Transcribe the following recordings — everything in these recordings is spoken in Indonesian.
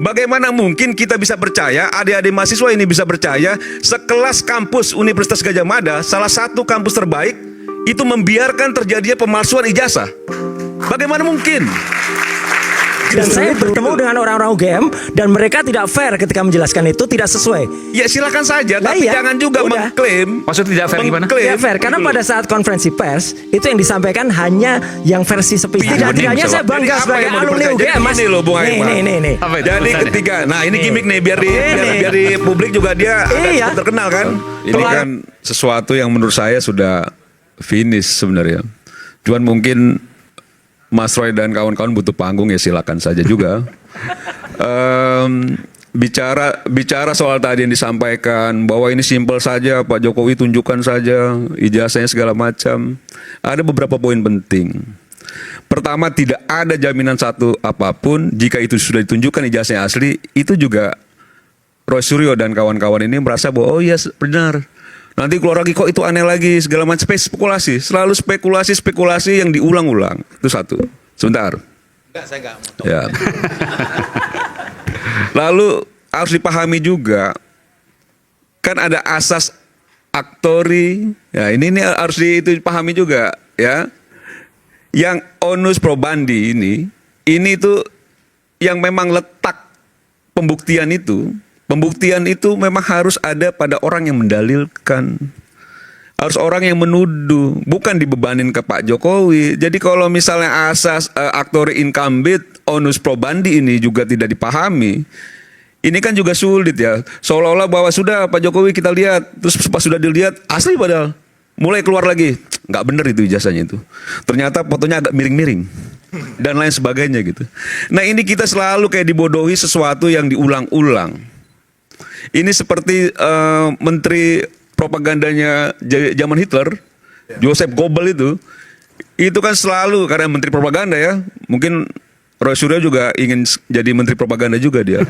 Bagaimana mungkin kita bisa percaya, adik-adik mahasiswa ini bisa percaya, sekelas kampus Universitas Gadjah Mada, salah satu kampus terbaik, itu membiarkan terjadinya pemalsuan ijazah? Bagaimana mungkin? Dan saya bertemu dengan orang-orang UGM dan mereka tidak fair ketika menjelaskan itu, tidak sesuai. Ya silakan saja, tapi iya, jangan juga udah. mengklaim. Maksudnya tidak fair gimana? Tidak fair, karena pada saat konferensi pers itu yang disampaikan hanya yang versi sepihak. Tidak-tidaknya saya bangga sebagai alumni UGM, Mas. Ini loh, Bung Aiman. Nih. Jadi ketika, nah ini gimmick nih, biar di publik juga dia agak terkenal kan. Ini kan sesuatu yang menurut saya sudah finish sebenarnya. Cuman mungkin Mas Roy dan kawan-kawan butuh panggung, ya silakan saja juga. Bicara soal tadi yang disampaikan bahwa ini simpel saja, Pak Jokowi tunjukkan saja ijazahnya segala macam. Ada beberapa poin penting. Pertama, tidak ada jaminan satu apapun jika itu sudah ditunjukkan ijazahnya asli. Itu juga Roy Suryo dan kawan-kawan ini merasa bahwa oh iya benar. Nanti keluar lagi kok itu aneh lagi segala macam, spekulasi, selalu spekulasi yang diulang-ulang. Itu satu. Sebentar. Enggak, saya enggak mau. Ya. Lalu harus dipahami juga kan ada asas aktori. Ya, ini harus dipahami juga ya. Yang onus probandi ini tuh yang memang letak pembuktian itu memang harus ada pada orang yang mendalilkan. Harus orang yang menuduh, bukan dibebanin ke Pak Jokowi. Jadi kalau misalnya asas aktori incumbent, onus probandi ini juga tidak dipahami, ini kan juga sulit ya. Seolah-olah bahwa sudah Pak Jokowi kita lihat, terus pas sudah dilihat, asli padahal. Mulai keluar lagi, nggak bener itu ijazahnya itu. Ternyata fotonya agak miring-miring. Dan lain sebagainya gitu. Nah ini kita selalu kayak dibodohi sesuatu yang diulang-ulang. Ini seperti menteri propagandanya zaman Hitler, Joseph Goebbels itu kan selalu, karena menteri propaganda ya, mungkin Roy Suryo juga ingin jadi menteri propaganda juga dia.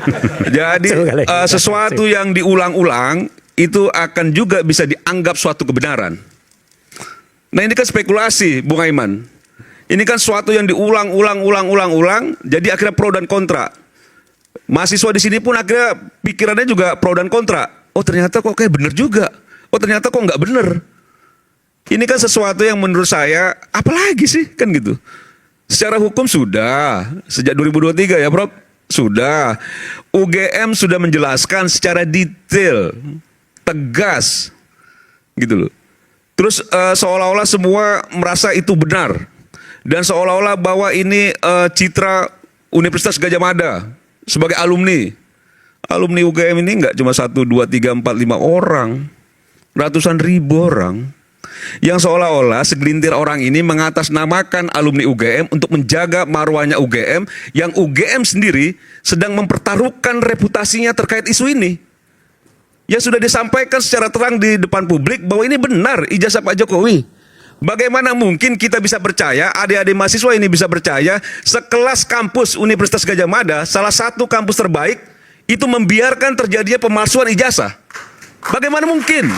Jadi sesuatu yang diulang-ulang itu akan juga bisa dianggap suatu kebenaran. Nah ini kan spekulasi, Bung Aiman. Ini kan suatu yang diulang-ulang, jadi akhirnya pro dan kontra. Mahasiswa di sini pun akhirnya pikirannya juga pro dan kontra. Oh ternyata kok kayak bener juga. Oh ternyata kok nggak bener. Ini kan sesuatu yang menurut saya, apalagi sih kan gitu. Secara hukum sudah, sejak 2023 ya Prof, sudah. UGM sudah menjelaskan secara detail, tegas, gitu loh. Terus seolah-olah semua merasa itu benar. Dan seolah-olah bahwa ini citra Universitas Gadjah Mada sebagai alumni. Alumni UGM ini nggak cuma 1, 2, 3, 4, 5 orang. Ratusan ribu orang. Yang seolah-olah segelintir orang ini mengatasnamakan alumni UGM untuk menjaga marwahnya UGM, yang UGM sendiri sedang mempertaruhkan reputasinya terkait isu ini. Yang sudah disampaikan secara terang di depan publik bahwa ini benar ijazah Pak Jokowi. Bagaimana mungkin kita bisa percaya, adik-adik mahasiswa ini bisa percaya, sekelas kampus Universitas Gadjah Mada, salah satu kampus terbaik, itu membiarkan terjadinya pemalsuan ijazah? Bagaimana mungkin?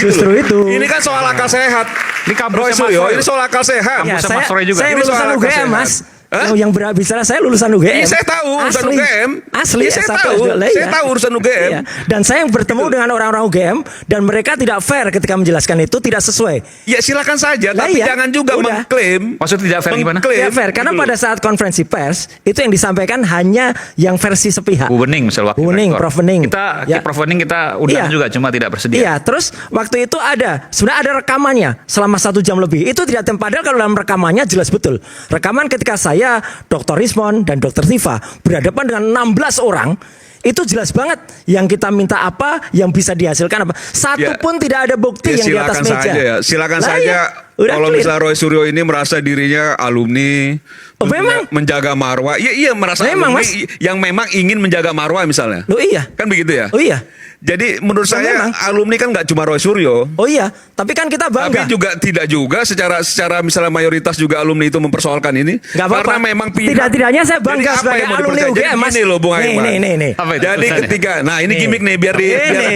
Justru itu. Ini kan soal akal sehat. Ini kampusnya Roy Suryo, Mas Roy. ini soal akal sehat. Ya, Mas Roy juga. saya Ini soal lulusan akal UGM, sehat. Mas. Hah? Yang bicara saya lulusan UGM. Iya, saya tahu urusan Asli. UGM. Asli, Iya, saya S1, tahu. S2. Saya tahu urusan UGM. Iya. Dan saya yang bertemu dengan orang-orang UGM dan mereka tidak fair ketika menjelaskan itu, tidak sesuai. Ya silakan saja, tapi iya, jangan juga udah. mengklaim. Maksudnya tidak fair gimana? Tidak fair, karena pada saat konferensi pers itu yang disampaikan hanya yang versi sepihak. Bu Bening misal wakil Bu Bening, rektor. Prof Bening. Kita Ya. Prof Bening kita undang Iya. juga, cuma tidak bersedia. Iya, terus waktu itu sebenarnya ada rekamannya selama 1 jam lebih. Itu tidak padahal kalau dalam rekamannya jelas betul. Rekaman ketika saya, Dr. Rismon dan Dr. Tifa berhadapan dengan 16 orang, itu jelas banget yang kita minta apa, yang bisa dihasilkan apa. Satu Ya. pun tidak ada bukti yang di atas silakan meja. saja ya. Silakan Lah, saja. iya. Udah Kalau clear. misalnya Roy Suryo ini merasa dirinya alumni, Oh, memang? menjaga marwah. Iya merasa Memang, alumni Mas. yang memang ingin menjaga marwah misalnya. Loh iya. Kan begitu ya? Oh iya. Jadi menurut Ya, saya memang. alumni kan nggak cuma Roy Suryo. Oh iya, tapi kan kita Tapi bangga. juga tidak juga secara misalnya mayoritas juga alumni itu mempersoalkan ini. Nggak apa-apa. Karena memang pihak. Tidak-tidaknya saya Jadi bangga apa sebagai yang mau alumni dipercaya? Jadi UGM, Mas. gini loh, Bung Aiman. Nih. Apa itu Jadi tulisannya? ketika, nah ini Nih. gimmick nih biar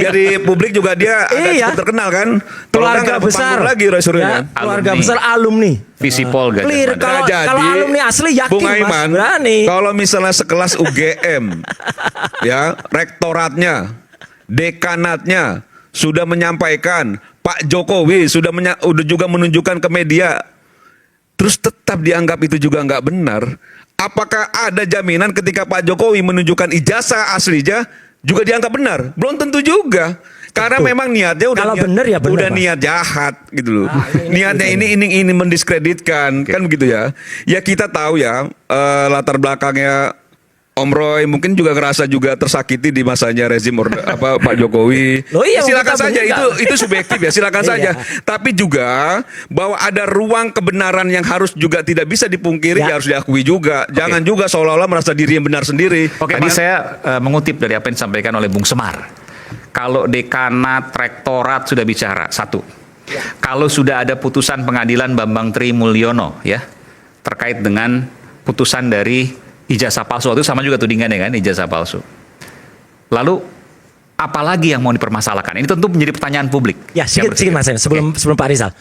di publik juga dia agak Iya. cukup terkenal kan. Kalau Keluarga nggak dapat besar. panggung lagi Roy Suryo Ya, kan. keluarga Alumni. besar alumni. Visi Pol Gajah Clear, Mada. kalau- Nah, alumni asli yakin, Bung Mas, Aiman, berani. kalau misalnya sekelas UGM, ya rektoratnya, dekanatnya sudah menyampaikan, Pak Jokowi udah juga menunjukkan ke media, terus tetap dianggap itu juga nggak benar. Apakah ada jaminan ketika Pak Jokowi menunjukkan ijazah aslinya juga dianggap benar? Belum tentu juga. Karena Betul. memang niatnya udah Kalau niat, benar ya benar, udah Pak. niat jahat gitu loh. ini Niatnya ini mendiskreditkan kan begitu ya. Ya kita tahu ya latar belakangnya Om Roy mungkin juga ngerasa juga tersakiti di masanya rezim Pak Jokowi. Loh iya, Silakan kita saja benar. itu subjektif ya, silakan Iya. saja. Tapi juga bahwa ada ruang kebenaran yang harus juga tidak bisa dipungkiri, Ya. ya harus diakui juga. Jangan juga seolah-olah merasa diri yang benar sendiri. Oke, tadi saya mengutip dari apa yang disampaikan oleh Bung Semar. Kalau dekanat, rektorat sudah bicara, satu. Kalau sudah ada putusan pengadilan Bambang Tri Mulyono ya terkait dengan putusan dari ijazah palsu, itu sama juga tudingannya kan, ijazah palsu. Lalu apalagi yang mau dipermasalahkan? Ini tentu menjadi pertanyaan publik. Ya, Yang sedikit Mas bertiga. sebelum Pak Rizal.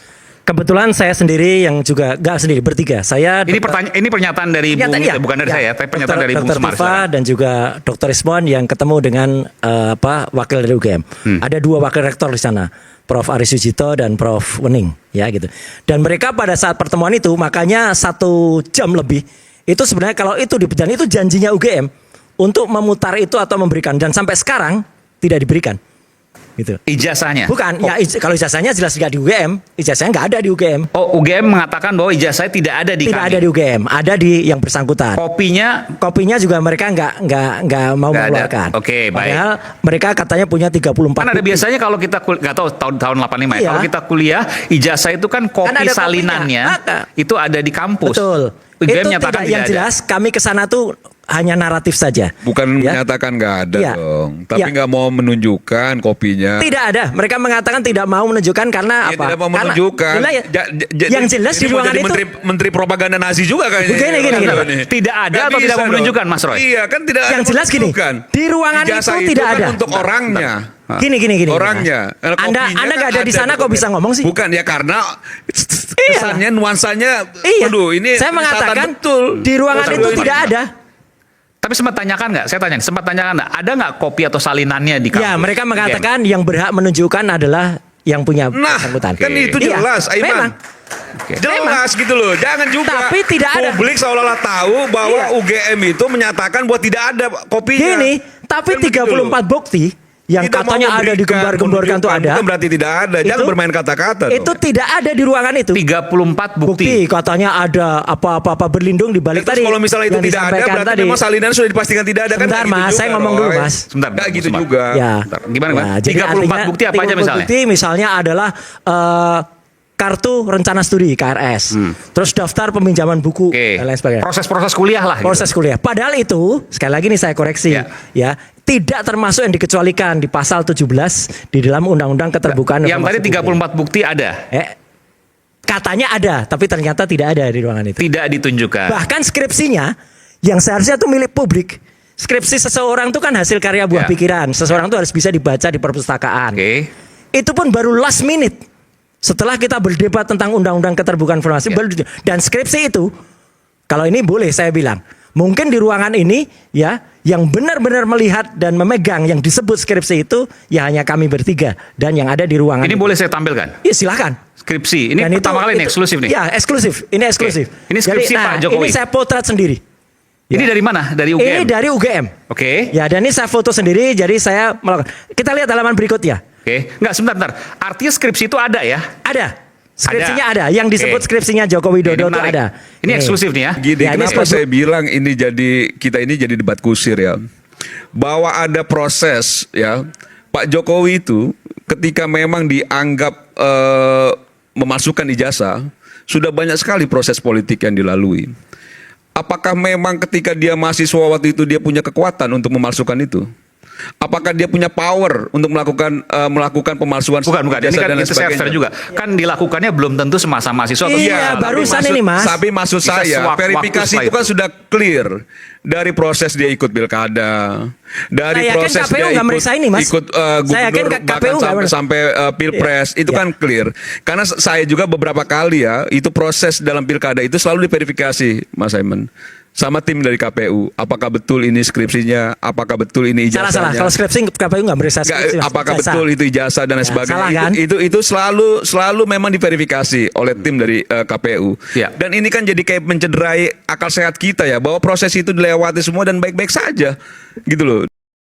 Kebetulan saya sendiri yang juga nggak sendiri, bertiga. Saya Ini pernyataan dari Bung, iya. bukan dari Ya, saya, tapi pernyataan dari Bung Dr. Semar. Tifa silakan. dan juga Dr. Ismon yang ketemu dengan wakil dari UGM. Ada dua wakil rektor di sana, Prof. Aris Sujito dan Prof. Wening, ya gitu. Dan mereka pada saat pertemuan itu, makanya 1 jam lebih, itu sebenarnya kalau itu dan itu janjinya UGM untuk memutar itu atau memberikan, dan sampai sekarang tidak diberikan. Gitu. Ijazahnya. Bukan, Oh, ya kalau ijazahnya jelas nggak di UGM, ijazahnya nggak ada di UGM. Oh, UGM mengatakan bahwa ijazahnya tidak ada di Tidak kami. ada di UGM, ada di yang bersangkutan. Kopinya juga mereka nggak mau Nggak ada. mengeluarkan. Oke, baik. Padahal mereka katanya punya 34 Kan ada bukti. biasanya kalau kita nggak tahu tahun 85 ya. Iya. Kalau kita kuliah, ijazah itu kan kopi Kan ada kopinya. salinannya Maka. itu ada di kampus. Betul. UGM Itu menyatakan tidak, yang tidak ada. jelas kami ke sana tuh hanya naratif saja. Bukan Ya. menyatakan nggak ada Iya. dong, tapi Iya. nggak mau menunjukkan kopinya. Tidak ada. Mereka mengatakan tidak mau menunjukkan karena Ya, apa? tidak mau Karena- menunjukkan. Gila ya. Yang jelas di Ini mau ruangan jadi itu menteri propaganda Nazi juga kayaknya. Gini. Tidak ada Nggak atau bisa tidak mau dong. menunjukkan, Mas Roy? Iya kan tidak Yang ada jelas gini, menunjukkan. di ruangan Ijazah itu tidak kan ada. untuk orangnya. Gini. Orangnya. Karena Anda kopinya nggak kan ada di sana kok kopi. bisa ngomong sih? Bukan ya karena kesannya nuansanya. Iya. Aduh, ini saya penistaan mengatakan betul. di ruangan Terus itu ini. tidak ada. Tapi sempat tanyakan nggak? Saya tanya, sempat tanyakan nggak? Ada nggak kopi atau salinannya di kampus? Ya, mereka mengatakan yang berhak menunjukkan adalah yang punya Nah, bersangkutan. kan itu Iya, jelas, Aiman. memang. Oke. Jelas gitu loh. Jangan juga Tapi tidak ada. publik seolah-olah tahu bahwa Iya. UGM itu menyatakan bahwa tidak ada kopinya. Gini, tapi Kan begitu 34 loh. bukti yang Tidak mau katanya ada memberikan, digembar-gemborkan tuh ada. Bukan berarti tidak ada. Jangan Itu- bermain kata-kata. Itu dong. tidak ada di ruangan itu. 34 bukti. Katanya ada apa-apa berlindung di balik Terus tadi. kalau misalnya itu yang tidak ada, disampaikan berarti tadi. memang salinan sudah dipastikan tidak ada. Sebentar, kan? Nggak Mas, gitu saya juga, ngomong dulu, Roy. Mas. Sebentar, Nggak gitu Semar. juga. Ya. Bentar, gimana, Bang? Ya, jadi 34 artinya bukti apa aja 34 misalnya? Bukti misalnya adalah kartu rencana studi KRS. Terus daftar peminjaman buku Oke. dan lain sebagainya. Proses-proses kuliah lah. gitu. Proses kuliah. Padahal itu sekali lagi nih saya koreksi Ya. tidak termasuk yang dikecualikan di pasal 17 di dalam Undang-Undang Keterbukaan Yang tadi Informasi Publik. 34 bukti ada. Katanya ada, tapi ternyata tidak ada di ruangan itu. Tidak ditunjukkan. Bahkan skripsinya yang seharusnya itu milik publik. Skripsi seseorang itu kan hasil karya buah Ya. pikiran. Seseorang itu harus bisa dibaca di perpustakaan. Oke. Itu pun baru last minute. Setelah kita berdebat tentang Undang-Undang Keterbukaan Informasi, Ya. dan skripsi itu, kalau ini boleh saya bilang, mungkin di ruangan ini ya, yang benar-benar melihat dan memegang yang disebut skripsi itu, ya hanya kami bertiga dan yang ada di ruangan. Ini itu. boleh saya tampilkan. Iya silakan. Skripsi. Ini Dan pertama kali nih eksklusif nih. Ya eksklusif. Ini eksklusif. Ini skripsi Pak Jokowi. Ini saya potret sendiri. Ini dari mana? Dari UGM. Ini dari UGM. Oke. Ya, dan ini saya foto sendiri, jadi saya melakukan. Kita lihat halaman berikutnya. Oke. Enggak, sebentar. Artinya skripsi itu ada ya? Ada. Skripsinya ada. Yang Oke. disebut skripsinya Joko Widodo Ini itu menarik. ada. Ini eksklusif nih ya. Gini, Ya, ini kenapa setuju. saya bilang kita ini jadi debat kusir ya. Bahwa ada proses ya. Pak Jokowi itu ketika memang dianggap memasukkan ijazah, sudah banyak sekali proses politik yang dilalui. Apakah memang ketika dia mahasiswa waktu itu dia punya kekuatan untuk memasukkan itu? Apakah dia punya power untuk melakukan pemalsuan Bukan. Ini ijazah kan dan lain itu saya fair sebagainya? juga. Kan dilakukannya belum tentu semasa mahasiswa. atau Iya, setelah. barusan Tapi ini, Mas. Tapi maksud Bisa saya, sewaktu-waktu verifikasi setelah itu kan itu. sudah clear dari proses dia ikut pilkada, dari Saya yakin proses KPU dia nggak meriksa ini, Mas. ikut Saya yakin gubernur KPU bahkan nggak sampai meriksa. sampai pilpres itu Iya. kan clear. Karena saya juga beberapa kali ya itu proses dalam pilkada itu selalu diverifikasi, Mas Simon. Sama tim dari KPU, apakah betul ini skripsinya, apakah betul ini ijazahnya? Salah. Kalau skripsi KPU nggak meriksa skripsi. Mas. Apakah Ijazah. betul itu ijazah dan lain Ya, sebagainya? salah kan? Itu selalu memang diverifikasi oleh tim dari KPU. Ya. Dan ini kan jadi kayak mencederai akal sehat kita ya, bahwa proses itu dilewati semua dan baik-baik saja, gitu loh.